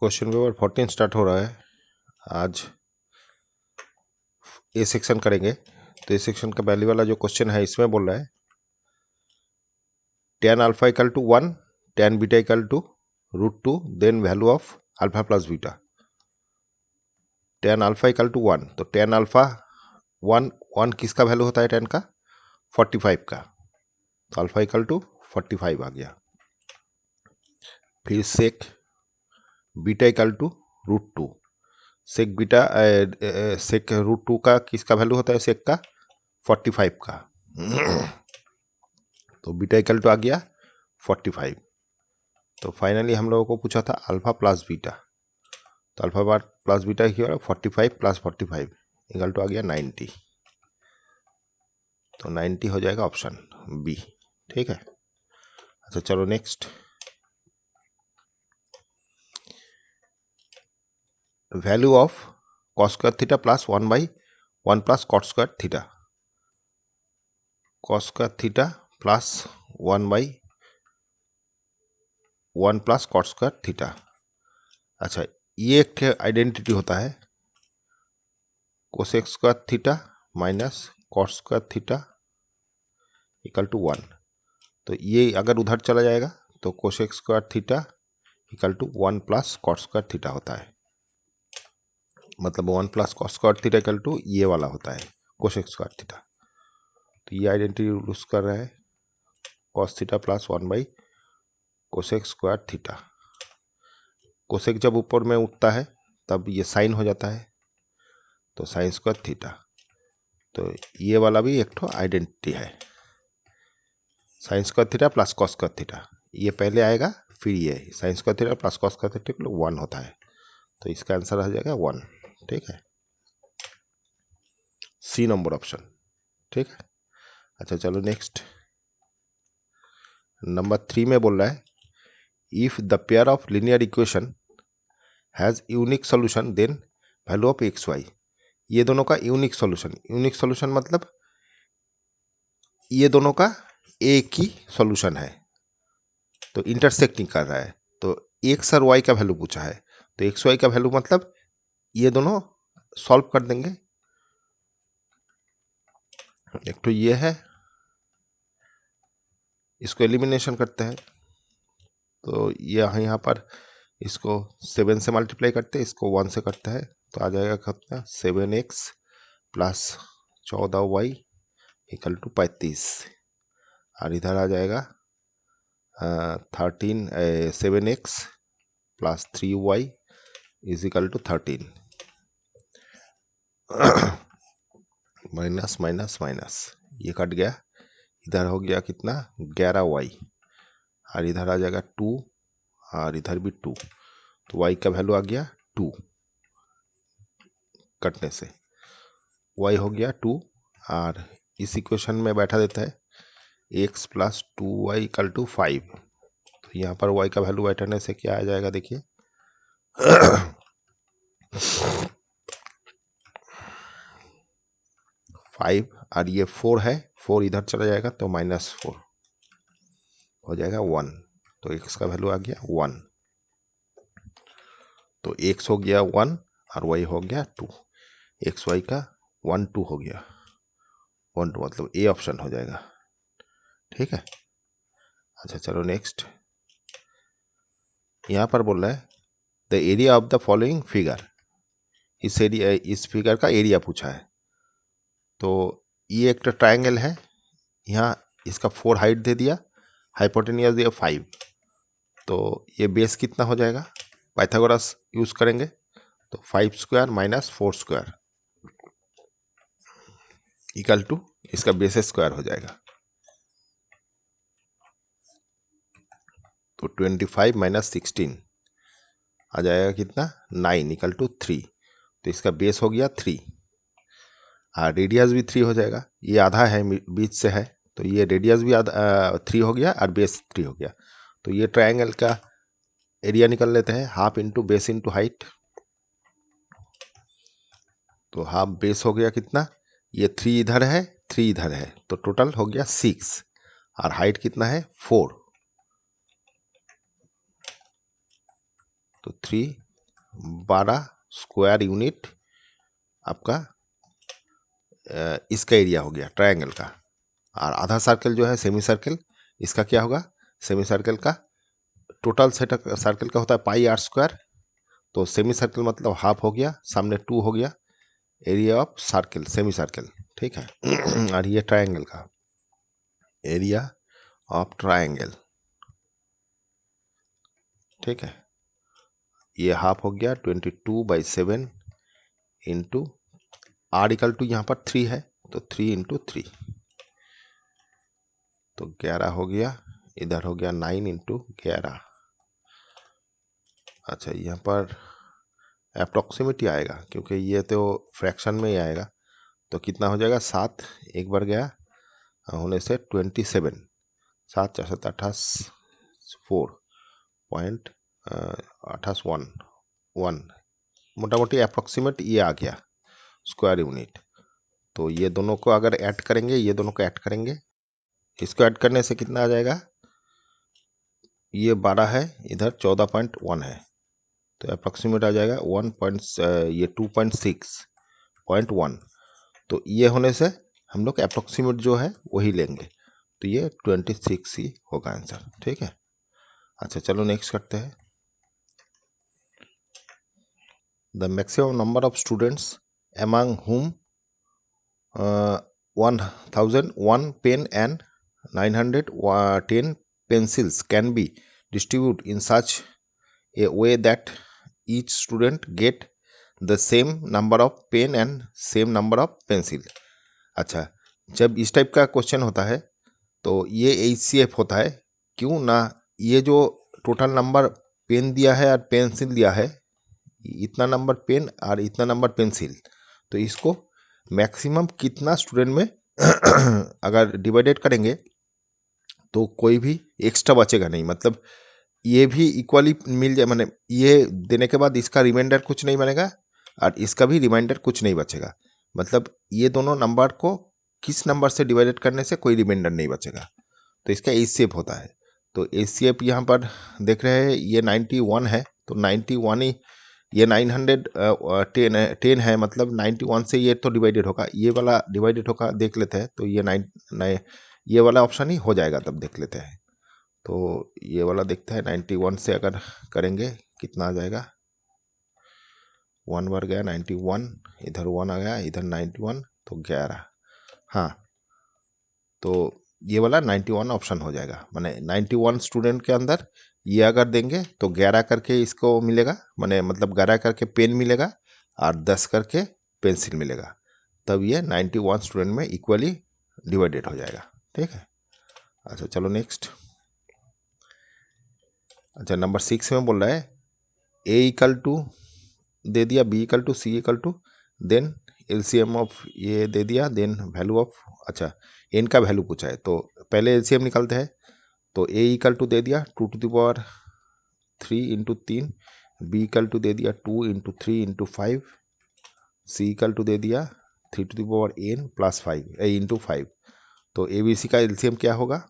Question paper 14 start हो रहा है। आज ए सेक्शन करेंगे। तो ए सेक्शन का पहले वाला जो क्वेश्चन है इसमें बोल रहा है tan alpha equal to 1, tan beta equal to √2, then value of alpha plus beta. tan alpha equal to 1, तो tan अल्फा 1 किसका वैल्यू होता है? tan का 45 का, तो अल्फा इक्वल टू 45 आ गया। फिर sec beta equal to √2, sec beta sec √2 का किसका वैल्यू होता है? सेक का 45 का, तो बीटा इक्वल टू आ गया 45। तो फाइनली हम लोगों को पूछा था अल्फा प्लस बीटा, तो अल्फा प्लस बीटा की 45 प्लस 45 इक्वल टू आ गया 90। तो 90 हो जाएगा ऑप्शन बी। ठीक है, अच्छा चलो next. Value of cos square theta plus 1/1 plus cot square theta. Cos square theta plus 1/1 plus cot square theta. अच्छा, ये एक आइडेंटिटी होता है cosec square theta minus cot square theta equal to 1। तो ये अगर उधर चला जाएगा तो cosec square theta equal to 1 plus cot square theta होता है। मतलब 1 plus cot square theta equal to ये वाला होता है कोसेक स्क्वायर थीटा। तो ये आइडेंटिटी यूज कर रहा है cos theta plus 1 cosec square theta. Cosec जब ऊपर में उठता है तब ये साइन हो जाता है, तो साइन स्क्वायर थीटा। तो ये वाला भी एक ठो आइडेंटिटी है, sine square theta plus cos square theta. ये पहले आएगा, फिर ये sine square theta plus cos square theta 1 होता है। तो इसका आंसर आ जाएगा 1। ठीक है, सी नंबर ऑप्शन। ठीक है, अच्छा चलो नेक्स्ट। नंबर 3 में बोल रहा है if the pair of linear equation has unique solution then value of X Y. ये दोनों का यूनिक सोल्यूशन मतलब ये दोनों का एक ही सोल्यूशन है, तो इंटरसेक्टिंग कर रहा है। तो एक्स और वाई का वैल्यू पूछा है, तो एक्स वाई का वैल्यू मतलब ये दोनों सॉल्व कर देंगे। एक तो ये है, इसको एलिमिनेशन करते हैं, तो ये यहाँ पर इसको 7 से मल्टीप्लाई करते हैं, इसको 1 से करते हैं, तो आ जाएगा कितना 7x plus 14y equal to 35। और इधर आ जाएगा 7x plus 3y is equal to 13। Minus minus minus ये कट गया, इधर हो गया कितना 11y, और इधर आ जाएगा 2 और इधर भी 2, तो y का वैल्यू आ गया 2। कटने से y हो गया 2, और इस इक्वेशन में बैठा देता है x plus 2y equal to 5। तो यहाँ पर y का वैल्यू बैठाने से क्या आ जाएगा देखिए 5, और ये 4 है, 4 इधर चला जाएगा तो -4 हो जाएगा 1। तो x का वैल्यू आ गया 1, तो x हो गया 1 और y हो गया 2। एक्स वाई का 1 2 हो गया, 1 2 मतलब ए ऑप्शन हो जाएगा। ठीक है, अच्छा चलो नेक्स्ट। यहाँ पर बोल रहा है the area of the following figure. इस फिगर का एरिया पूछा है। तो ये एक ट्रायंगल है, यहाँ इसका 4 हाइट दे दिया, हाइपोटेनियस दिया 5। तो ये बेस कितना हो जाएगा? पाइथागोरस यूज करेंगे, तो 5 square minus 4 square equal to इसका बेस स्क्वायर हो जाएगा। तो 25 माइनस 16 आ जाएगा कितना 9 इक्वल टू 3। तो इसका बेस हो गया 3, और रेडियस भी 3 हो जाएगा। ये आधा है, बीच से है, तो ये रेडियस भी आधा 3 हो गया और बेस 3 हो गया। तो ये ट्रायंगल का एरिया निकल लेते हैं, half into base into height. तो हाफ बेस हो गया कितना, ये 3 इधर है 3 इधर है, तो टोटल हो गया 6, और हाइट कितना है 4। तो 3 12 स्क्वायर यूनिट आपका इसका एरिया हो गया ट्रायंगल का। और आधा सर्कल जो है सेमी सर्कल, इसका क्या होगा, सेमी सर्कल का टोटल सर्कल का होता है पाई आर स्क्वायर, तो सेमी सर्कल मतलब हाफ हो गया, सामने 2 हो गया, area of circle semi circle, ठीक है। और ये ट्रायंगल का एरिया ऑफ ट्रायंगल, ठीक है, ये हाफ हो गया 22/7 इंटू आर इक्वल टू यहाँ पर 3 है तो 3 इंटू 3 तो 11 हो गया, इधर हो गया 9 इंटू 11। अच्छा यहाँ पर अप्रोक्सीमेट आएगा क्योंकि ये तो फ्रैक्शन में ही आएगा, तो कितना हो जाएगा 7 एक बार गया होने से 27, 7 4 7 28 4.28 मोटा मोटी अप्रोक्सीमेट ये आ गया स्क्वायर यूनिट। तो ये दोनों को अगर ऐड करेंगे, ये दोनों को ऐड करेंगे, इसको ऐड करने से कितना आ जाएगा, ये 12 है, इधर 14.1 है, तो अप्रोक्सीमेट आ जाएगा 2.6.1। तो ये होने से हम लोग अप्रोक्सीमेट जो है वही लेंगे, तो ये 26 ही होगा आंसर, ठीक है। अच्छा चलो नेक्स्ट करते हैं। The maximum number of students among whom 1001 pen and 910 pencils can be distributed in such a way that each student get the same number of pen and same number of pencil। अच्छा, जब इस type का question होता है तो ये HCF होता है, क्यों ना, ये जो टोटल नंबर पेन दिया है और पेंसिल दिया है, इतना नंबर पेन और इतना नंबर पेंसिल, तो इसको मैक्सिमम कितना स्टूडेंट में अगर डिवाइडेड करेंगे तो कोई भी एक्स्ट्रा बचेगा नहीं, मतलब ये भी इक्वली मिल जाए, माने ये देने के बाद इसका रिमाइंडर कुछ नहीं बनेगा और इसका भी रिमाइंडर कुछ नहीं बचेगा, मतलब ये दोनों नंबर को किस नंबर से डिवाइडेड करने से कोई रिमाइंडर नहीं बचेगा, तो इसका HCF होता है। तो HCF यहाँ पर देख रहे हैं ये 91 है, तो 91 ही, ये 910 है, मतलब 91 से ये तो डिवाइडेड होगा, ये वाला डिवाइडेड होगा, देख लेते हैं, तो ये ये वाला ऑप्शन ही हो जाएगा, तब देख लेते हैं। तो ये वाला देखते हैं 91 से अगर करेंगे कितना आ जाएगा, 1 बार गया 91, इधर 1 आ गया, इधर 91, तो 11, हाँ, तो ये वाला 91 ऑप्शन हो जाएगा, माने 91 स्टूडेंट के अंदर ये अगर देंगे तो 11 करके इसको मिलेगा, माने मतलब 11 करके पेन मिलेगा और 10 करके पेंसिल मिलेगा, तब ये 91 स्टूडेंट में इक्वली डिवाइडेड हो जाएगा, ठीक है। अच्छा चलो नेक्स्ट। अच्छा नंबर 6 में बोल रहा है A इक्वल टू दे दिया, B equal to, C equal to, then LCM of ये दे दिया, देन वैल्यू ऑफ, अच्छा n का वैल्यू पूछा है तो पहले LCM निकालते हैं। तो A इक्वल टू दे दिया 2 to the power 3 into 3, B equal to दे दिया 2 into 3 into 5, C equal to दे दिया 3 to the power n plus 5 into 5। तो ABC का LCM क्या होगा,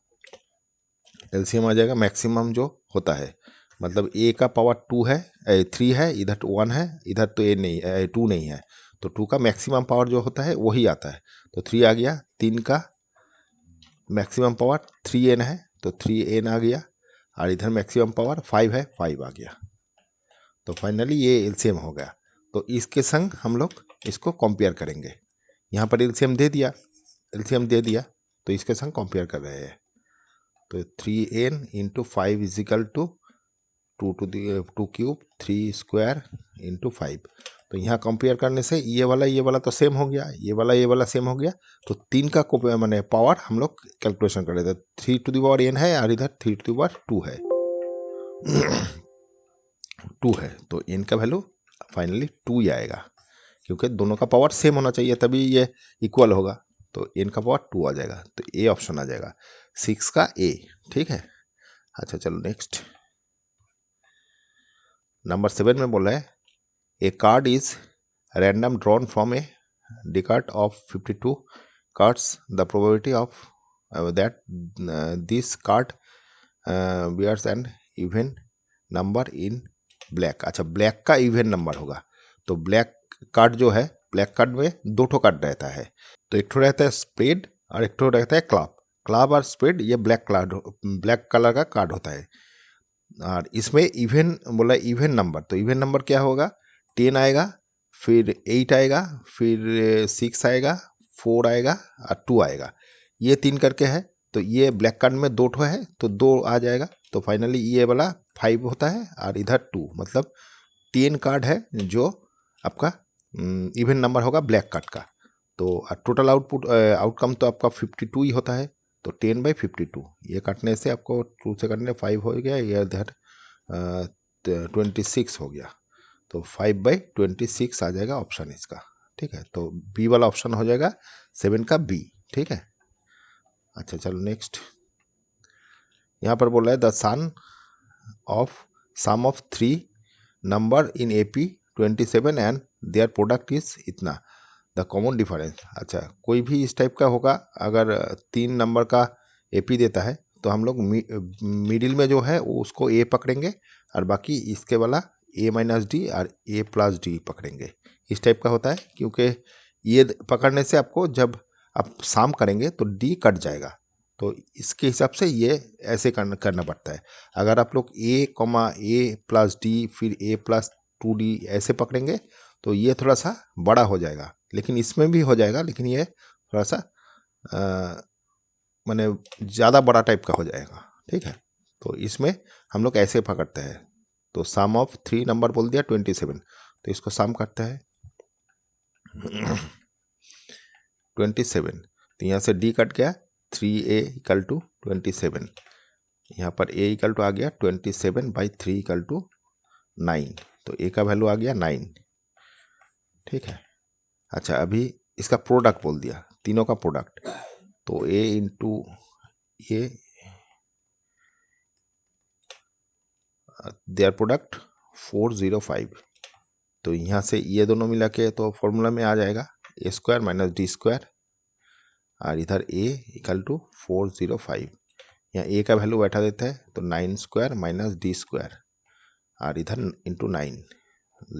LCM आ जाएगा मैक्सिमम जो होता है, मतलब A का पावर 2 है, 3 है, इधर 1 है, इधर तो A नहीं, 2 नहीं है, तो 2 का मैक्सिमम पावर जो होता है वही आता है, तो 3 आ गया, 3 का मैक्सिमम पावर 3n है तो 3n आ गया, और इधर मैक्सिमम पावर 5 है, 5 आ गया, तो फाइनली ये एलसीएम हो गया। तो इसके संग हम लोग इसको कंपेयर करेंगे, यहाँ पर एलसीएम दे दिया, तो इसके संग कंपेयर कर रहे हैं, तो 3n into 5 is equal to 2 cube 3 square into 5। तो यहाँ कंपेयर करने से ये वाला तो सेम हो गया, ये वाला सेम हो गया, तो 3 का मैंने पावर हम लोग कैलकुलेशन कर रहे थे, 3 टू द पावर n है और इधर 3 टू द पावर 2 है 2 है, तो n का वैल्यू फाइनली 2 ही आएगा, क्योंकि दोनों का पावर सेम होना चाहिए तभी ये इक्वल होगा, तो n का पावर 2 आ जाएगा, तो ए ऑप्शन आ जाएगा 6 का ए, ठीक है। अच्छा चलो नेक्स्ट। नंबर 7 में बोला है a card is random drawn from a deck of 52 cards, the probability of that this card bears an even number in black. अच्छा, ब्लैक का इवन नंबर होगा तो ब्लैक कार्ड जो है, ब्लैक कार्ड में दो ठो कार्ड रहता है, तो एक ठो रहता है स्पेड और एक ठो रहता है क्लब। क्लब और स्पेड ये ब्लैक कलर का कार्ड होता है। और इसमें इवन बोला इवन नंबर, तो इवन नंबर क्या होगा, 10 आएगा, फिर 8 आएगा, फिर 6 आएगा, 4 आएगा और 2 आएगा, ये 3 करके है। तो ये ब्लैक कार्ड में दो ठो है तो 2 आ जाएगा, तो फाइनली ये वाला 5 होता है और इधर 2, मतलब 10 कार्ड है जो आपका इवन नंबर होगा ब्लैक कार्ड का। तो टोटल आउटकम तो आपका 52 ही होता है, तो 10/52 ये काटने से आपको 2 से काटने 5 हो गया, ये इधर 26 हो गया, तो 5/26 आ जाएगा ऑप्शन इसका। ठीक है, तो बी वाला ऑप्शन हो जाएगा 7 का बी। ठीक है, अच्छा चलो नेक्स्ट। यहाँ पर बोल रहा है the sum of 3 number in AP 27 and their product is इतना, द कॉमन डिफरेंस। अच्छा, कोई भी इस टाइप का होगा, अगर 3 नंबर का AP देता है तो हम लोग मिडिल में जो है वो उसको A पकड़ेंगे और बाकी इसके वाला A-D और A+D पकड़ेंगे। इस टाइप का होता है, क्योंकि ये पकड़ने से आपको जब आप साम करेंगे तो D कट जाएगा, तो इसके हिसाब से ये ऐसे करना पड़ता है। अगर आप लोग A+D फिर A+2D ऐसे पकड़ेंगे तो ये थोड़ा सा बड़ा हो जाएगा, लेकिन इसमें भी हो जाएगा, लेकिन ये थोड़ा सा माने ज़्यादा बड़ा टाइप का हो जाएगा। ठीक है, तो इसमें हम लोग ऐसे पकड़ते हैं। तो सम ऑफ 3 नंबर बोल दिया 27, तो इसको सम करते हैं 27, तो यहाँ से D कट गया, 3A = 27, यहाँ पर A = आ गया 27/3 = 9, तो A का वैल्यू आ गया 9। ठीक है, अच्छा अभी इसका प्रोडक्ट बोल दिया, तीनों का प्रोडक्ट, तो A × A देयर प्रोडक्ट 405, तो यहाँ से ये दोनों मिला के तो फॉर्मूला में आ जाएगा A² - D², और इधर A = 405, यहाँ A का वैल्यू बैठा देते हैं, तो 9² - D² और इधर × 9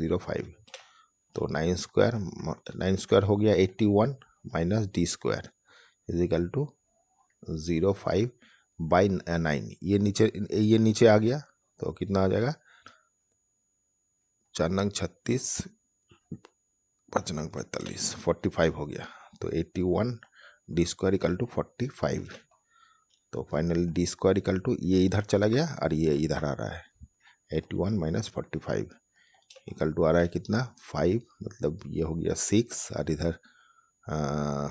05, तो 9² हो गया 81 - D² = 05/9, ये नीचे आ गया, तो कितना आ जाएगा, 4 नंग 36, 5 नंग 45, 45 हो गया, तो 81 D² = 45, तो फाइनली D² ये इधर चला गया और ये इधर आ रहा है, 81 - 45 = आ रहा है कितना, 5, मतलब ये हो गया 6 और इधर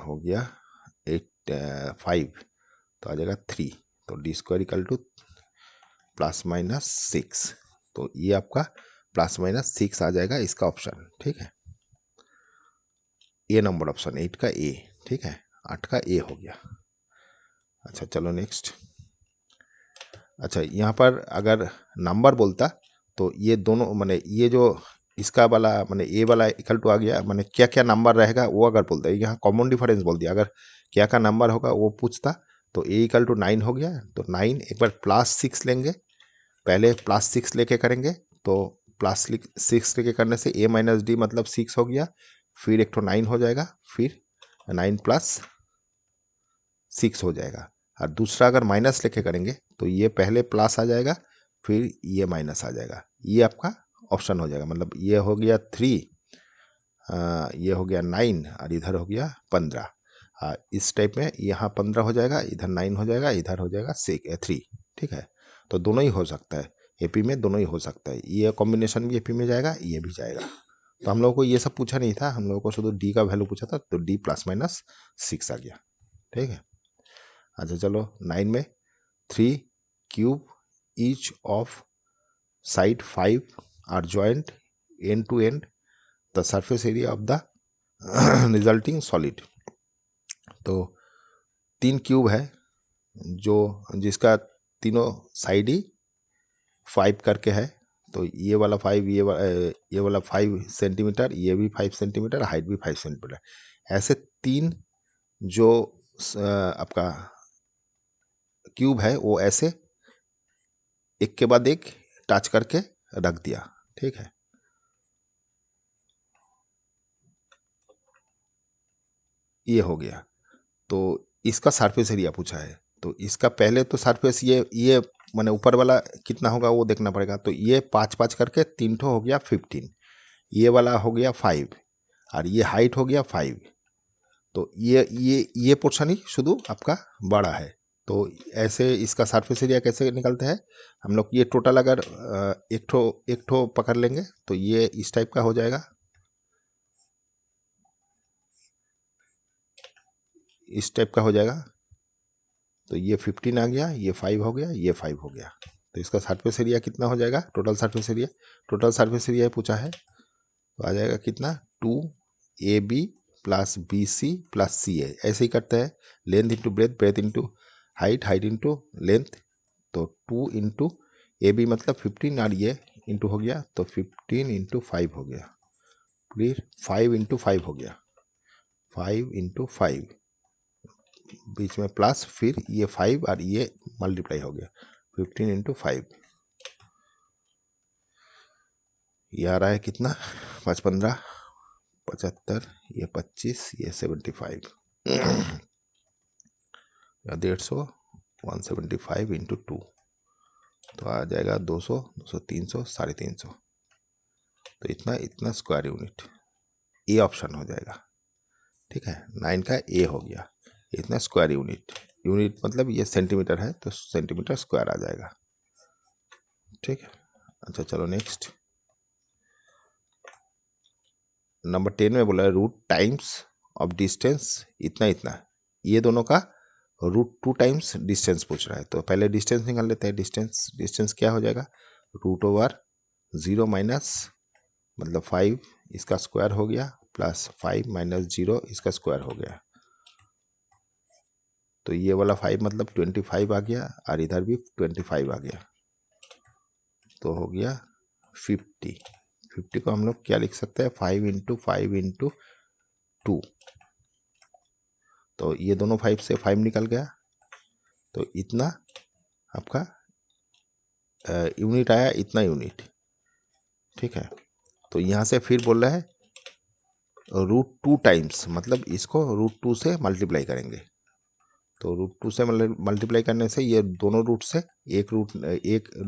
हो गया 5, तो आ जाएगा 3, तो D² = ±6, तो ये आपका ±6 आ जाएगा इसका ऑप्शन। ठीक है, ए नंबर ऑप्शन 8 का A। ठीक है, 8 का A हो गया। अच्छा चलो नेक्स्ट। अच्छा, यहाँ पर अगर नंबर बोलता तो ये दोनों माने ये जो इसका वाला माने A वाला = आ गया, माने क्या क्या नंबर रहेगा वो अगर बोलता है, यहाँ कॉमन डिफरेंस बोल दिया, अगर क्या क्या नंबर होगा वो पूछता, तो A = 9 हो गया, तो 9 एक बार +6 लेंगे, पहले +6 लेके करेंगे, तो +6 लेके करने से A - D मतलब 6 हो गया, फिर एक तो 9 हो जाएगा, फिर 9 + 6 हो जाएगा, और दूसरा अगर माइनस लेके करेंगे तो ये पहले प्लस आ जाएगा, फिर ये माइनस आ जाएगा, ये आपका ऑप्शन हो जाएगा, मतलब ये हो गया 3, ये हो गया 9 और इधर हो गया 15, इस टाइप में यहाँ 15 हो जाएगा, इधर 9 हो जाएगा, इधर हो जाएगा 3। ठीक है, तो दोनों ही हो सकता है, AP में दोनों ही हो सकता है, ये कॉम्बिनेशन भी AP में जाएगा, ये भी जाएगा। तो हम लोगों को ये सब पूछा नहीं था, हम लोगों को शुद्ध D का वैल्यू पूछा था, तो D ±6 आ गया। ठीक है, अच्छा चलो 9 में 3 cube each of side 5 are joint end to end the surface area of the resulting solid. तो 3 क्यूब है जो जिसका तीनों साइड ही 5 करके है, तो ये वाला 5, ये वाला 5 सेंटीमीटर, ये भी 5 सेंटीमीटर, हाइट भी 5 सेंटीमीटर, ऐसे 3 जो आपका क्यूब है वो ऐसे एक के बाद एक टच करके रख दिया। ठीक है। ये हो गया। तो इसका सरफेस एरिया पूछा है, तो इसका पहले तो सरफेस ये माने ऊपर वाला कितना होगा वो देखना पड़ेगा। तो ये 5 5 करके 3 ठो हो गया 15, ये वाला हो गया 5 और ये हाइट हो गया 5। तो ये पोर्शन ही शुद्ध आपका बड़ा है। तो ऐसे इसका सरफेस एरिया कैसे निकलता है हम लोग, ये टोटल अगर एक ठो पकड़ लेंगे तो ये इस टाइप का हो जाएगा, इस टाइप का हो जाएगा। तो ये 15 आ गया, ये 5 हो गया, ये 5 हो गया। तो इसका सरफेस एरिया कितना हो जाएगा, टोटल सरफेस एरिया पूछा है, तो आ जाएगा कितना 2AB plus BC plus CA। ऐसे ही करते हैं, length into breadth, breath into height, height into length. तो 2 इंटू AB मतलब 15 और ये इंटू हो गया, तो 15 इंटू 5 हो गया, फिर 5 इंटू 5 हो गया, 5 इंटू 5 बीच में प्लस, फिर ये 5 और ये मल्टीप्लाई हो गया, 15 इंटू 5। ये आ रहा है कितना 5 15 75, ये 25, ये 75 150 175 इंटू 2, तो आ जाएगा 200 200 300 350। तो इतना स्क्वायर यूनिट, ए ऑप्शन हो जाएगा। ठीक है, 9 का ए हो गया, इतना स्क्वायर यूनिट। यूनिट मतलब ये सेंटीमीटर है तो सेंटीमीटर स्क्वायर आ जाएगा। ठीक है, अच्छा चलो नेक्स्ट। नंबर 10 में बोला है रूट टाइम्स ऑफ डिस्टेंस इतना इतना, ये दोनों का रूट 2 टाइम्स डिस्टेंस पूछ रहा है। तो पहले डिस्टेंस निकाल लेते हैं। डिस्टेंस क्या हो जाएगा, रूट ओवर 0 माइनस मतलब 5 इसका स्क्वायर हो गया, प्लस 5 माइनस 0 इसका स्क्वायर हो गया। तो ये वाला 5 मतलब 25 आ गया और इधर भी 25 आ गया, तो हो गया 50। 50 को हम लोग क्या लिख सकते हैं, 5 इंटू 5 इंटू 2। तो ये दोनों 5 से 5 निकल गया, तो इतना आपका यूनिट आया, इतना यूनिट। ठीक है, तो यहाँ से फिर बोल रहा है रूट 2 टाइम्स, मतलब इसको रूट 2 से मल्टीप्लाई करेंगे। तो रूट 2 से मल्टीप्लाई करने से ये दोनों रूट से एक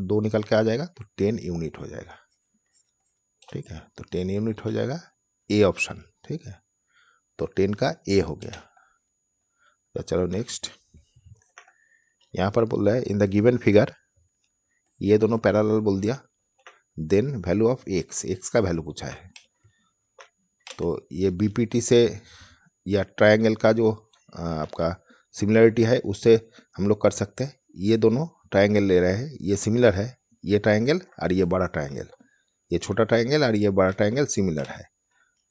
2 निकल के आ जाएगा, तो 10 यूनिट हो जाएगा। ठीक है, तो 10 यूनिट हो जाएगा, ए ऑप्शन। ठीक है, तो 10 का ए हो गया। तो चलो नेक्स्ट। यहाँ पर बोल रहा है इन द गिवन फिगर, ये दोनों पैरेलल बोल दिया, देन वैल्यू ऑफ एक्स का वैल्यू पूछा है। तो ये बीपीटी से या ट्रायंगल का जो आपका सिमिलरिटी है उससे हम लोग कर सकते हैं। ये दोनों ट्रायंगल ले रहे हैं, ये सिमिलर है, ये ट्रायंगल और ये बड़ा ट्रायंगल, ये छोटा ट्रायंगल और ये बड़ा ट्रायंगल सिमिलर है।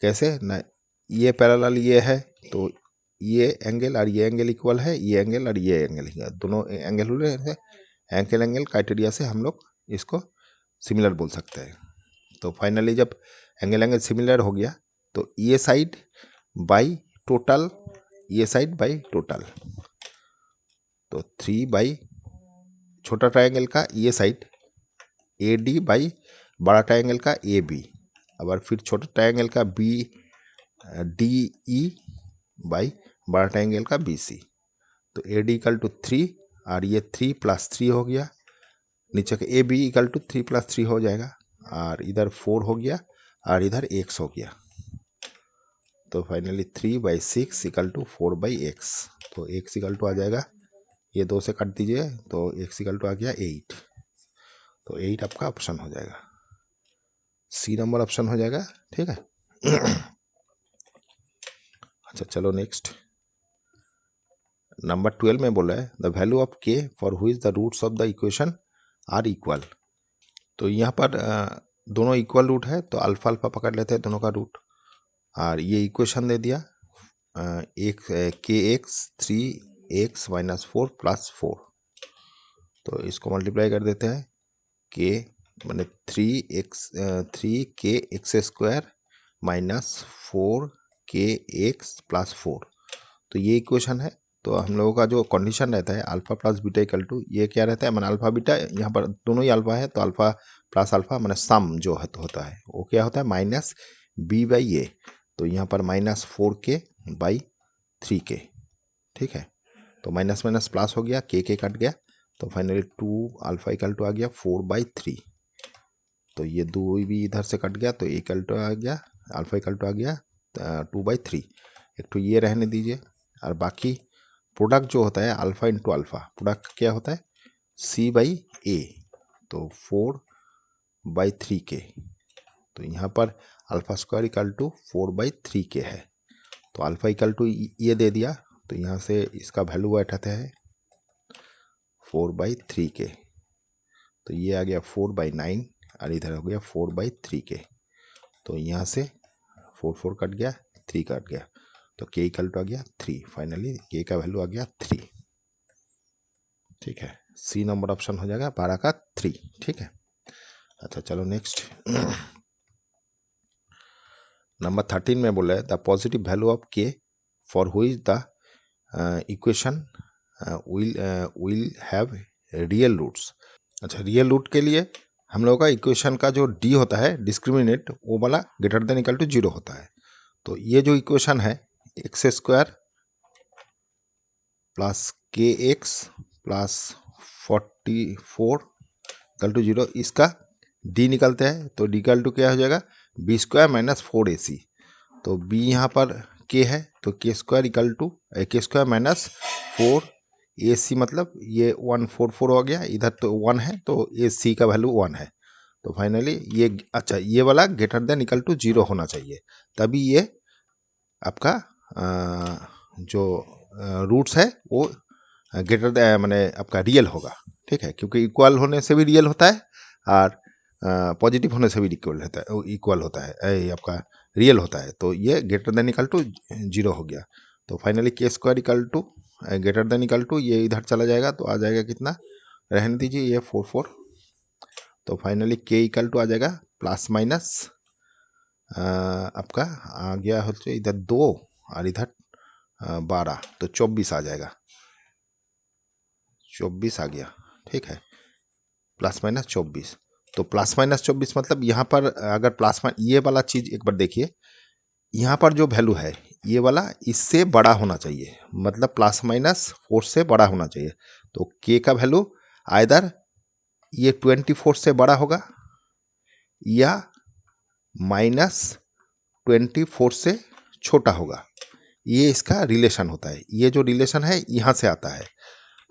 कैसे ना, ये पैरेलल ये है तो ये एंगल और ये एंगल इक्वल है, ये एंगल और ये एंगल, दोनों एंगल हो रहे हैं। एंगल क्राइटेरिया से हम लोग इसको सिमिलर बोल सकते हैं। तो फाइनली जब एंगल सिमिलर हो गया, तो ये साइड बाई टोटल, ये साइड बाई टोटल, तो 3 बाई छोटा ट्रायंगल का ये साइड ए डी बाई बड़ा ट्रायंगल का ए बी, और फिर छोटा ट्रायंगल का बी डी ई बाई बड़ा ट्रायंगल का बी सी। तो ए डी इक्वल टू 3 और ये 3 प्लस 3 हो गया, नीचे का A B equal to 3 plus 3 हो जाएगा, और इधर 4 हो गया और इधर x हो गया। तो फाइनली 3/6 इक्वल टू 4/x। तो x इक्वल टू आ जाएगा, ये 2 से काट दीजिए, तो x इक्वल टू आ गया 8। तो 8 आपका ऑप्शन हो जाएगा, सी नंबर ऑप्शन हो जाएगा। ठीक है अच्छा चलो नेक्स्ट। नंबर 12 में बोला है the value of k for which the roots of the equation are equal. तो यहाँ पर दोनों इक्वल रूट है, तो अल्फा अल्फा पकड़ लेते हैं दोनों का रूट, और ये इक्वेशन दे दिया एक kx 3x माइनस 4 प्लस 4। तो इसको मल्टीप्लाई कर देते हैं, k मैंने 3k(x)² माइनस 4k(x) प्लस 4। तो ये इक्वेशन है। तो हम लोगों का जो कंडीशन रहता है alpha plus beta equal to, ये क्या रहता है, मैंने अल्फा बीटा, यहाँ पर दोनों ही अल्फा है तो अल्फा प्लस अल्फा मैंने सम जो है तो होता है वो क्या होता है माइनस बी बाई ए। तो यहाँ पर माइनस 4k/3k, ठीक है। तो माइनस माइनस प्लस हो गया, के कट गया, तो फाइनली 2 अल्फा इक्वल टू आ गया 4/3। तो ये 2 भी इधर से कट गया, तो इक्वल टू आ गया अल्फा इक्वल टू आ गया 2/3। एक तो ये रहने दीजिए, और बाकी प्रोडक्ट जो होता है अल्फा इंटू अल्फा, प्रोडक्ट क्या होता है c/a, तो 4/3k। तो यहाँ पर alpha square equal to 4/3k है। तो अल्फा इक्वल टू ये दे दिया, तो यहाँ से इसका वैल्यू बैठाते हैं 4/3k। तो ये आ गया 4/9 और इधर हो गया 4/3k। तो यहाँ से 4 कट गया, 3 कट गया, तो k इक्वल टू आ गया 3। फाइनली k का वैल्यू आ गया 3, ठीक है। सी नंबर ऑप्शन हो जाएगा 12 का 3, ठीक है। अच्छा चलो नेक्स्ट नंबर 13 में बोला है the positive value of k for which the equation will have real roots. अच्छा, रियल रूट के लिए हम लोगों का इक्वेशन का जो डी होता है डिस्क्रिमिनेंट, वो वाला ग्रेटर देन इक्वल टू 0 होता है। तो ये जो इक्वेशन है x² plus kx plus 44 equal to 0, इसका डी निकलते हैं। तो डी इक्वल टू क्या हो जाएगा b² माइनस 4ac। तो b यहाँ पर k है, तो k² equal to k² minus 4ac, मतलब ये 144 हो गया, इधर तो 1 है, तो ac का वैल्यू 1 है। तो फाइनली ये अच्छा ये वाला ग्रेटर देन इक्वल टू 0 होना चाहिए, तभी ये आपका जो रूट्स है वो ग्रेटर देन माने आपका रियल होगा, ठीक है। क्योंकि इक्वल होने से भी रियल होता है और पॉजिटिव होने से भी इक्वल होता है आपका रियल होता है। तो ये ग्रेटर देन इक्वल टू 0 हो गया। तो finally k² equal to greater than equal to, ये इधर चला जाएगा तो आ जाएगा कितना, रहने दीजिए ये 44। तो फाइनली k इक्वल टू आ जाएगा प्लस माइनस आपका आ गया हो तो इधर 2 और इधर 12, तो 24 आ जाएगा, 24 आ गया, ठीक है। प्लस माइनस 24, तो प्लस माइनस 24 मतलब यहाँ पर अगर प्लस ये वाला चीज़ एक बार देखिए, यहाँ पर जो वैल्यू है ये वाला इससे बड़ा होना चाहिए, मतलब प्लस माइनस 4 से बड़ा होना चाहिए। तो k का वैल्यू आइदर ये 24 से बड़ा होगा या -24 से छोटा होगा। ये इसका रिलेशन होता है, ये जो रिलेशन है यहाँ से आता है।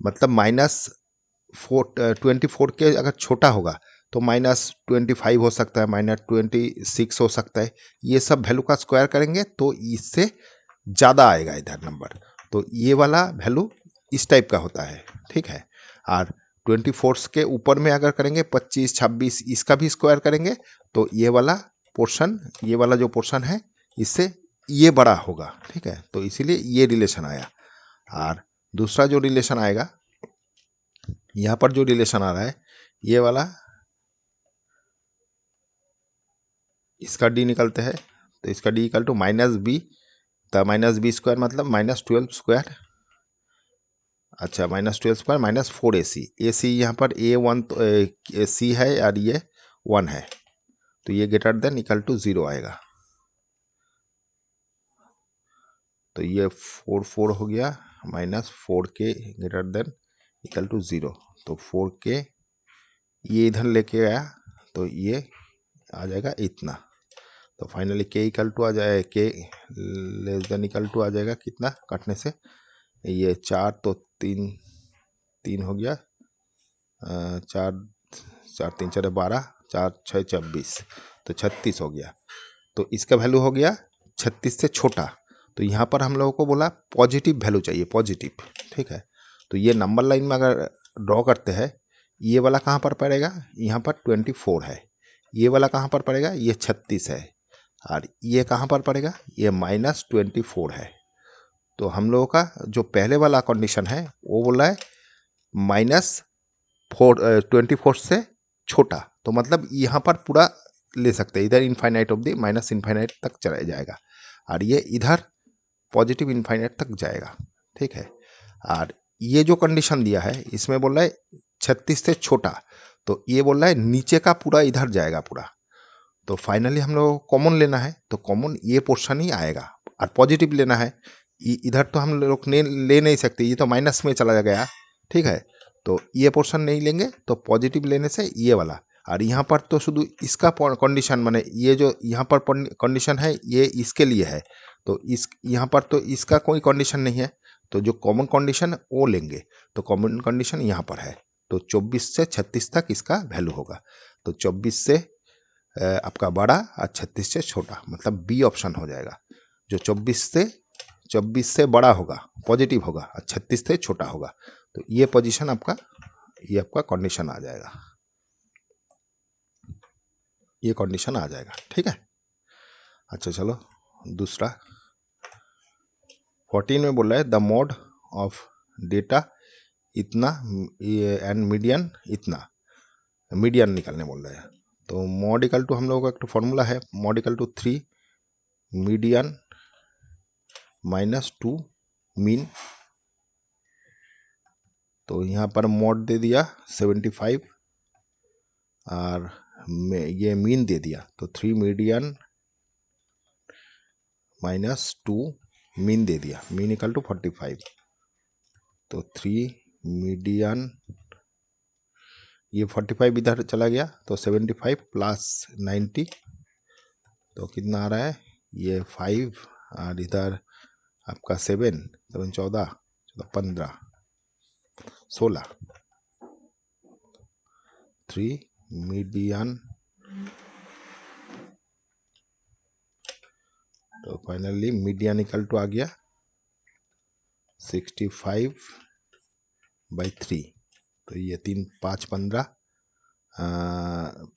मतलब -24 के अगर छोटा होगा तो -25 हो सकता है, -26 हो सकता है। ये सब वैल्यू का स्क्वायर करेंगे तो इससे ज़्यादा आएगा इधर नंबर। तो ये वाला वैल्यू इस टाइप का होता है, ठीक है। और 24 के ऊपर में अगर करेंगे 25, 26, इसका भी स्क्वायर करेंगे तो ये वाला पोर्शन, ये वाला जो पोर्शन है इससे ये बड़ा होगा, ठीक है। तो इसीलिए ये रिलेशन आया। और दूसरा जो रिलेशन आएगा, यहाँ पर जो रिलेशन आ रहा है ये वाला, इसका डी निकलते हैं। तो इसका डी इक्वल टू -b, तो -b² मतलब -12²। अच्छा, -12² माइनस 4ac, ac यहाँ पर a1 तो c है और ये 1 है, तो ये ग्रेटर देन इक्वल टू 0 आएगा। तो ये 4 हो गया, -4k greater than equal to 0। तो 4k ये इधर लेके आया तो ये आ जाएगा इतना। तो फाइनली k इक्वल टू आ जाए, k less than equal to आ जाएगा कितना काटने से, ये 4 तो 3 हो गया, 4 4 3 4 12, 4 6 26, तो 36 हो गया। तो इसका वैल्यू हो गया 36 से छोटा। तो यहाँ पर हम लोगों को बोला पॉजिटिव वैल्यू चाहिए, पॉजिटिव, ठीक है। तो ये नंबर लाइन में अगर ड्रॉ करते हैं, ये वाला कहाँ पर पड़ेगा, यहाँ पर 24 है। ये वाला कहाँ पर पड़ेगा, ये 36 है। और ये कहाँ पर पड़ेगा, ये -24 है। तो हम लोगों का जो पहले वाला कंडीशन है वो बोला है -24 से छोटा। तो मतलब यहाँ पर पूरा ले सकते हैं, इधर infinite of the minus infinite तक चला जाएगा और ये इधर पॉजिटिव इनफाइनाइट तक जाएगा, ठीक है। और ये जो कंडीशन दिया है इसमें बोल रहा है 36 से छोटा। तो ये बोल रहा है नीचे का पूरा इधर जाएगा पूरा। तो फाइनली हम लोग कॉमन लेना है, तो कॉमन ये पोर्शन ही आएगा और पॉजिटिव लेना है। इधर तो हम लोग ले नहीं सकते, ये तो माइनस में चला गया, ठीक है। तो ये पोर्शन नहीं लेंगे, तो पॉजिटिव लेने से ये वाला। और यहाँ पर तो शुद्ध इसका कंडीशन, माने ये जो यहाँ पर कंडीशन है ये इसके लिए है, तो इस यहाँ पर तो इसका कोई कंडीशन नहीं है, तो जो कॉमन कंडीशन वो लेंगे। तो कॉमन कंडीशन यहाँ पर है, तो 24 से 36 तक इसका वैल्यू होगा। तो 24 से आपका बड़ा और 36 से छोटा, मतलब बी ऑप्शन हो जाएगा। जो 24 से बड़ा होगा पॉजिटिव होगा और 36 से छोटा होगा, तो ये पोजीशन आपका, ये आपका कंडीशन आ जाएगा, ये कंडीशन आ जाएगा, ठीक है। अच्छा चलो दूसरा 14 में बोल रहा है द मोड ऑफ डेटा इतना एंड मीडियन इतना, मीडियन निकालने बोल रहे हैं। तो मॉड इक्वल टू हम लोगों का एक फॉर्मूला है, mode equal to 3 median -2 mean. तो यहाँ पर मॉड दे दिया 75 और ये मीन दे दिया, तो 3 मीडियन -2 मीन दे दिया, मीन इक्वल टू 45। तो 3 मीडियन, ये 45 इधर चला गया, तो 75 प्लस 90, तो कितना आ रहा है ये 5 और इधर आपका 7 14 15 16। 3 मीडियन, तो फाइनली मीडियन इक्वल टू आ गया 65/3। तो ये 3 5 15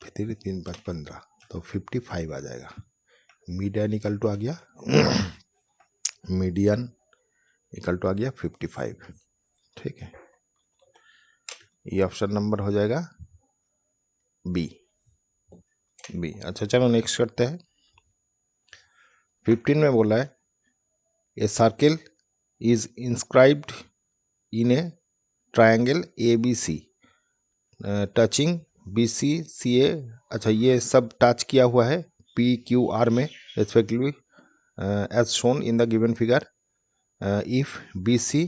फिर 3 5 15, तो 55 आ जाएगा। मीडियन इक्वल टू आ गया मीडियन इक्वल टू आ गया 55, ठीक है। ये ऑप्शन नंबर हो जाएगा बी। अच्छा चलो नेक्स्ट करते हैं। 15 में बोला है a circle is inscribed in A triangle ABC touching BCCA। अच्छा ये सब टच किया हुआ है PQR में respectively as shown in the given figure. If BC,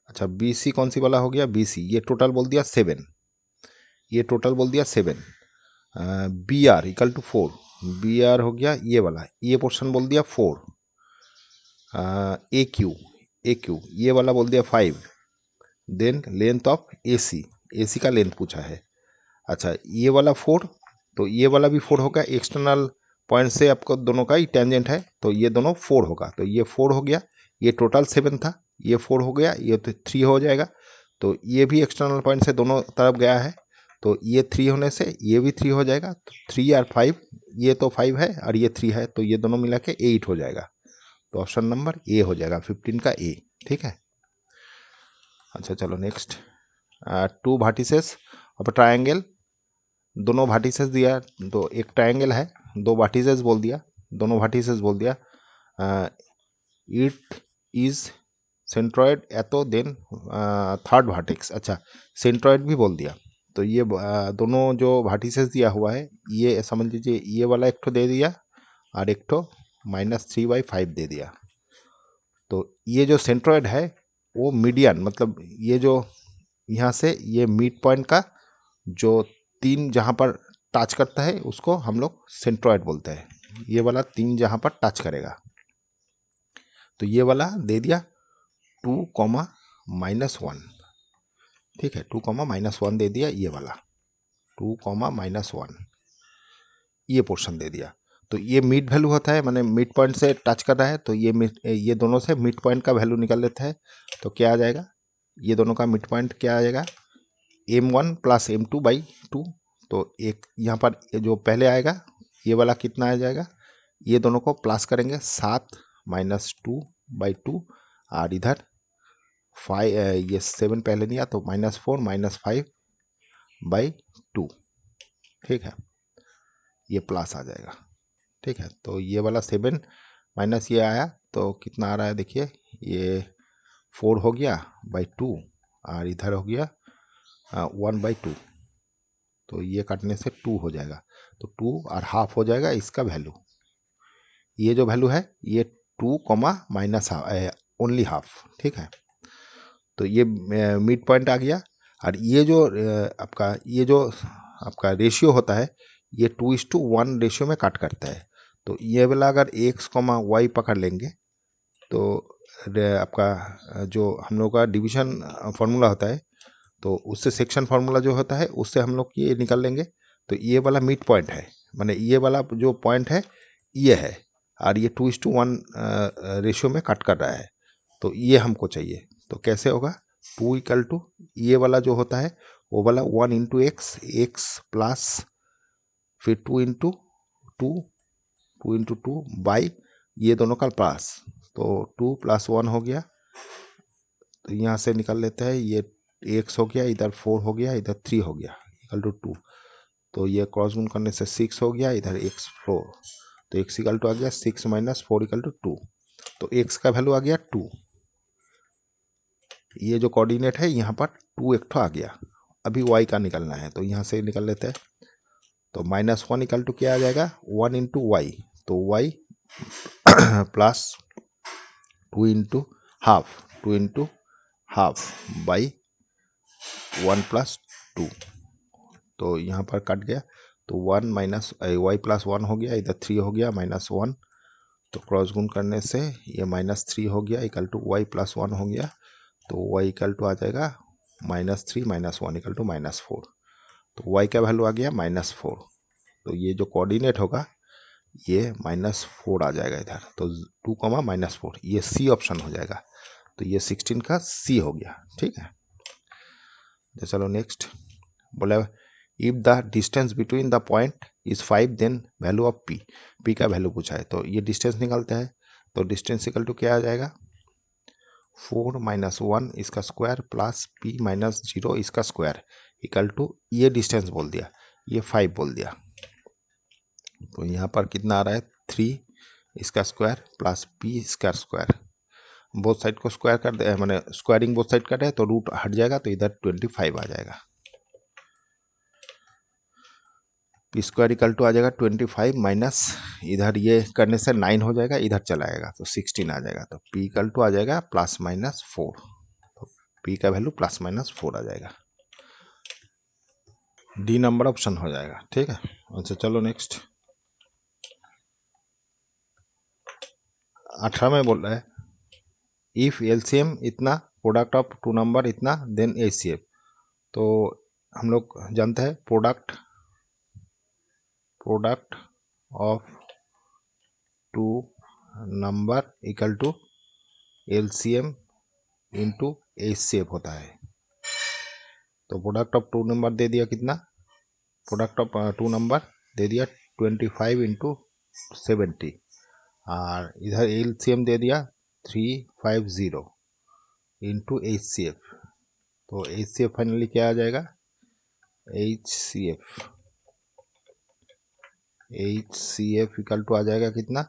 अच्छा BC कौन सी वाला हो गया, BC ये टोटल बोल दिया 7, ये टोटल बोल दिया 7। BR इक्वल टू 4, BR हो गया ये वाला, ये पोर्शन बोल दिया 4। AQ ये वाला बोल दिया 5। देन लेंथ ऑफ AC का लेंथ पूछा है। अच्छा ये वाला 4, तो ये वाला भी 4 होगा, एक्सटर्नल पॉइंट से आपको दोनों का ही टेंजेंट है, तो ये दोनों 4 होगा। तो ये 4 हो गया, ये टोटल 7 था, ये 4 हो गया, ये तो 3 हो जाएगा। तो ये भी एक्सटर्नल पॉइंट से दोनों तरफ गया है, तो ये 3 होने से ये भी 3 हो जाएगा। तो 3 और 5, ये तो 5 है और ये 3 है, तो ये दोनों मिला के 8 हो जाएगा। तो ऑप्शन नंबर ए हो जाएगा 15 का ए, ठीक है। अच्छा चलो नेक्स्ट 2 वर्टिसेस ऑफ ट्रायंगल, दोनों वर्टिसेस दिया, तो एक ट्रायंगल है, 2 वर्टिसेस बोल दिया, दोनों वर्टिसेस बोल दिया। इट इज सेंट्रॉइड एतो देन थर्ड वर्टेक्स, अच्छा सेंट्रॉइड भी बोल दिया। तो ये दोनों जो वर्टिसेस दिया हुआ है, ये समझ लीजिए ये वाला एक ठो दे दिया और एक ठो -3/5 दे दिया। तो ये जो सेंट्रॉइड है वो मीडियन, मतलब ये जो यहाँ से ये मिड पॉइंट का जो 3 जहाँ पर टच करता है उसको हम लोग सेंट्रॉइड बोलते हैं। ये वाला 3 जहाँ पर टच करेगा, तो ये वाला दे दिया 2, ठीक है। 2, -1 दे दिया, ये वाला 2, -1 ये पोर्शन दे दिया। तो ये मिड वैल्यू होता है, माने मिड पॉइंट से टच कर रहा है, तो ये दोनों से मिड पॉइंट का वैल्यू निकाल लेता है। तो क्या आ जाएगा, ये दोनों का मिड पॉइंट क्या आ जाएगा, M1 + M2/2। तो एक यहाँ पर जो पहले आएगा ये वाला कितना आ जाएगा, ये दोनों को प्लस करेंगे 7 -2/2 और इधर 5, ये 7 पहले दिया, तो -4 -5/2, ठीक है। ये प्लस आ जाएगा, ठीक है। तो ये वाला 7 माइनस ये आया, तो कितना आ रहा है देखिए, ये 4 हो गया/2 और इधर हो गया 1/2, तो ये काटने से 2 हो जाएगा, तो 2 और हाफ हो जाएगा इसका वैल्यू। ये जो वैल्यू है ये 2 कॉमा माइनस ओनली हाफ, ठीक है। तो ये मिड पॉइंट आ गया। और ये जो आपका रेशियो होता है ये 2:1 रेशियो में काट करता है। तो ये वाला अगर x कॉमा वाई पकड़ लेंगे तो आपका जो हम लोग का डिवीजन फार्मूला होता है, तो उससे सेक्शन फार्मूला जो होता है उससे हम लोग ये निकाल लेंगे। तो ये वाला मिड पॉइंट है, माने ये वाला जो पॉइंट है ये है, और ये 2:1 रेशियो में कट कर रहा है। तो ये हमको चाहिए। तो कैसे होगा, 2 इक्वल टू ये वाला जो होता है वो वाला 1 इंटू एक्स प्लस फिर 2 इंटू 2 बाई ये दोनों का प्लस, तो 2 + 1 हो गया। तो यहाँ से निकाल लेते हैं, ये x हो गया, इधर 4 हो गया, इधर 3 हो गया, इक्वल टू 2। तो ये क्रॉस गुण करने से 6 हो गया, इधर x 4, तो x इक्वल टू आ गया 6 - 4 इक्वल टू 2। तो x का वैल्यू आ गया 2। ये जो कोऑर्डिनेट है यहाँ पर 2 एक ठो आ गया। अभी y का निकलना है, तो यहाँ से निकल लेते हैं। तो -1 इक्वल टू क्या आ जाएगा, 1 इंटू वाई, तो y plus 2 into half by 1 + 2। तो यहाँ पर कट गया, तो 1 माइनस वाई प्लस 1 हो गया, इधर 3 हो गया -1। तो क्रॉस गुण करने से ये -3 हो गया इक्वल टू वाई प्लस 1 हो गया। तो y इक्वल टू आ जाएगा -3 - 1 इक्वल टू -4। तो y का वैल्यू आ गया -4। तो ये जो कोऑर्डिनेट होगा ये -4 आ जाएगा इधर। तो 2, -4 ये सी ऑप्शन हो जाएगा। तो ये 16 का सी हो गया, ठीक है। तो चलो नेक्स्ट बोला, if the distance between the point is 5 then value of P का वैल्यू पूछा है। तो ये डिस्टेंस निकालते हैं। तो डिस्टेंस इक्वल टू क्या आ जाएगा, 4 - 1 इसका स्क्वायर प्लस p - 0 इसका स्क्वायर इक्वल टू ये डिस्टेंस बोल दिया, ये 5 बोल दिया। तो यहाँ पर कितना आ रहा है, 3 इसका स्क्वायर प्लस p इसका स्क्वायर, बोथ साइड को स्क्वायर कर दे, मैंने स्क्वायरिंग बोथ साइड कर है तो रूट हट जाएगा, तो इधर 25 आ जाएगा। पी स्क्वायर इक्वल टू आ जाएगा 25 माइनस इधर ये करने से 9 हो जाएगा, इधर चला आएगा तो 16 आ जाएगा। तो पी इक्वल टू आ जाएगा +-4। तो पी का वैल्यू +-4 आ जाएगा। डी नंबर ऑप्शन हो जाएगा, ठीक है। अच्छा चलो नेक्स्ट 18 में बोल रहा है, इफ एलसीएम इतना, प्रोडक्ट ऑफ 2 नंबर इतना, देन एचसीएफ। तो हम लोग जानते हैं product of 2 number equal to LCM into HCF होता है। तो प्रोडक्ट ऑफ 2 नंबर दे दिया कितना, प्रोडक्ट ऑफ 2 नंबर दे दिया 25 इंटू 70, और इधर एलसीएम दे दिया 350 इंटू एचसीएफ। तो एचसीएफ फाइनली क्या आ जाएगा, एचसीएफ इक्वल टू आ जाएगा कितना,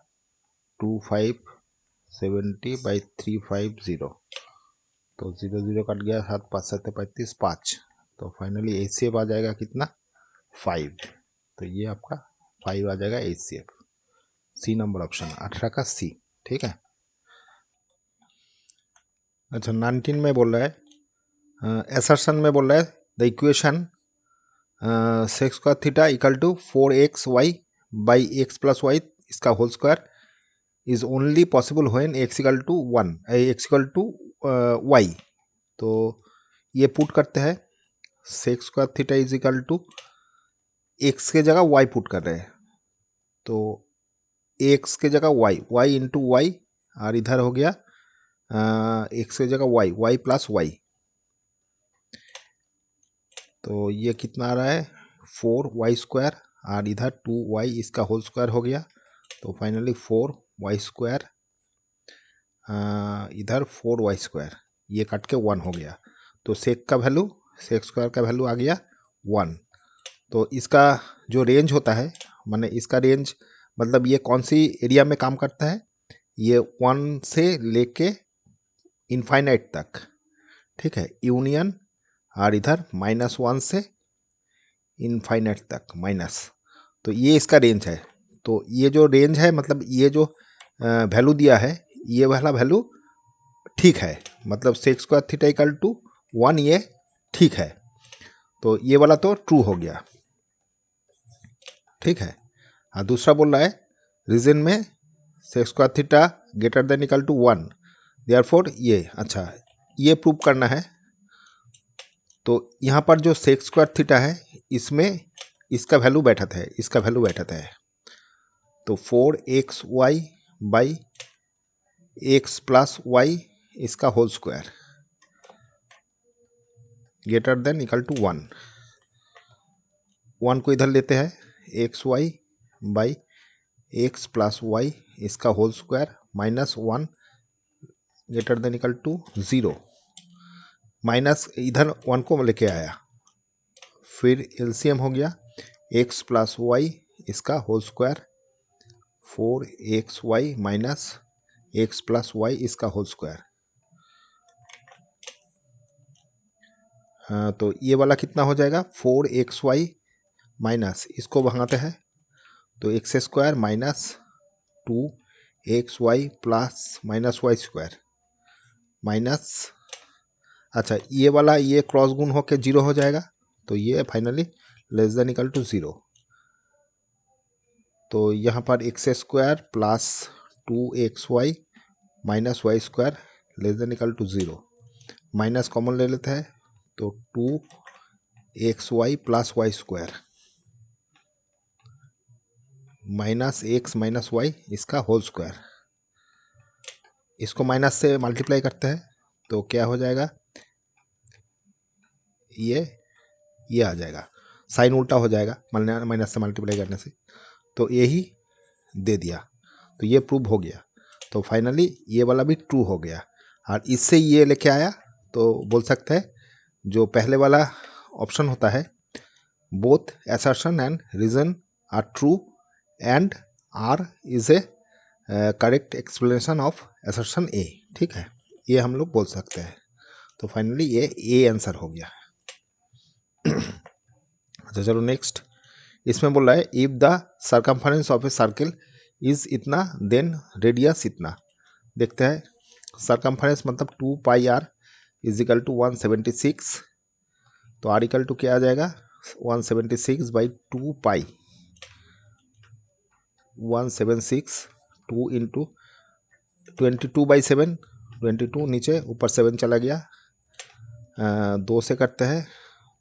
2570/350। तो 0 0 कट गया, 7 5 7 35 5। तो फाइनली एचसीएफ आ जाएगा कितना, 5। तो ये आपका 5 आ जाएगा एचसीएफ। सी नंबर ऑप्शन 18 का सी, ठीक है। अच्छा 19 में बोल रहा है, एसर्शन में बोल रहा है द इक्वेशन सेक्स का थीटा इक्वल टू 4xy/x+y इसका whole square is only possible when x equal to 1 x equal to y। तो ये पुट करते हैं, सेक्स का theta is equal to x के जगह y पुट कर रहे हैं। तो x के जगह y इंटू वाई, और इधर हो गया x के जगह y प्लस y। तो ये कितना आ रहा है, 4y², और इधर 2y इसका होल स्क्वायर हो गया। तो फाइनली 4y², इधर 4y², ये कट के 1 हो गया। तो सेक स्क्वायर का वैल्यू आ गया 1। तो इसका जो रेंज होता है, माने इसका रेंज मतलब ये कौन सी एरिया में काम करता है, ये 1 से लेके इनफाइनाइट तक, ठीक है, यूनियन, और इधर -1 से इनफाइनाइट तक माइनस, तो ये इसका रेंज है। तो ये जो रेंज है मतलब ये जो वैल्यू दिया है ये वाला वैल्यू ठीक है, मतलब sec square theta equal to 1 ये ठीक है। तो ये वाला तो ट्रू हो गया, ठीक है। हाँ, दूसरा बोल रहा है रीजन में sec square theta greater than equal to 1, therefore ये, अच्छा ये प्रूव करना है। तो यहाँ पर जो सेक स्क्वायर थीटा है इसमें इसका वैल्यू बैठत है, इसका वैल्यू बैठत है। तो 4xy by x plus y इसका whole square greater than equal to 1 को इधर लेते हैं, x y by x plus y इसका whole square minus 1 greater than equal to 0, minus इधर 1 को लेके आया, फिर एलसीएम हो गया एक्स प्लस वाई इसका whole square 4xy minus x plus y इसका होल स्क्वायर। तो ये वाला कितना हो जाएगा 4xy माइनस इसको भगाते हैं तो X square minus 2xy plus minus Y square minus, अच्छा ये वाला ये क्रॉस गुण होकर 0 हो जाएगा, तो ये finally less than equal to 0। तो यहाँ पर X square plus 2xy minus Y square less than equal to 0, minus common ले लेते हैं तो 2xy plus Y square minus X minus Y इसका होल स्क्वायर, इसको माइनस से मल्टीप्लाई करते हैं तो क्या हो जाएगा, ये आ जाएगा, साइन उल्टा हो जाएगा माइनस से मल्टीप्लाई करने से, तो यही दे दिया, तो ये प्रूव हो गया। तो फाइनली ये वाला भी ट्रू हो गया, और इससे ये लेके आया तो बोल सकते हैं जो पहले वाला ऑप्शन होता है both assertion and reason are true and R is a correct explanation of assertion A, ठीक है, ये हम लोग बोल सकते हैं। तो फाइनली ये ए आंसर हो गया। अच्छा चलो नेक्स्ट, इसमें बोल रहा है if the circumference of a circle is इतना देन रेडियस इतना। देखते हैं सर्कमफरेंस मतलब 2 pi are is equal to 176, तो आर इक्वल टू क्या आ जाएगा 176 बाई 2 पाई 176 2 इंटू 22/7 22 नीचे ऊपर 7 चला गया, 2 से करते हैं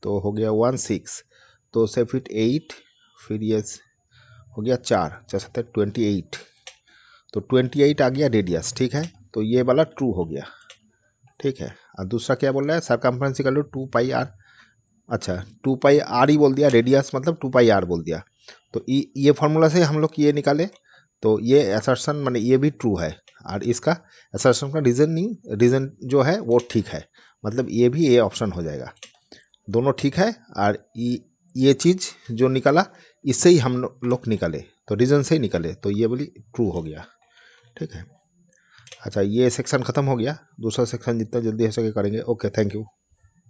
तो हो गया 16, 2 से फिर 8, फिर ये हो गया 4 4 28, तो 28 आ गया रेडियस, ठीक है, तो ये वाला ट्रू हो गया, ठीक है। और दूसरा क्या बोल रहा है circumference equal to 2 pi R, अच्छा 2 पाई आर ही बोल दिया, रेडियस मतलब 2 पाई आर बोल दिया, तो ये फार्मूला से हम लोग ये निकाले, तो ये असर्शन माने ये भी ट्रू है, और इसका असर्शन का रीजन जो है वो ठीक है, मतलब ये भी ये ऑप्शन हो जाएगा, दोनों ठीक है। और ये चीज़ जो निकाला इससे ही हम लोग निकाले, तो रीजन से ही निकाले, तो ये बोली ट्रू हो गया, ठीक है। अच्छा ये सेक्शन ख़त्म हो गया, दूसरा सेक्शन जितना जल्दी हो सके करेंगे। Okay, thank you.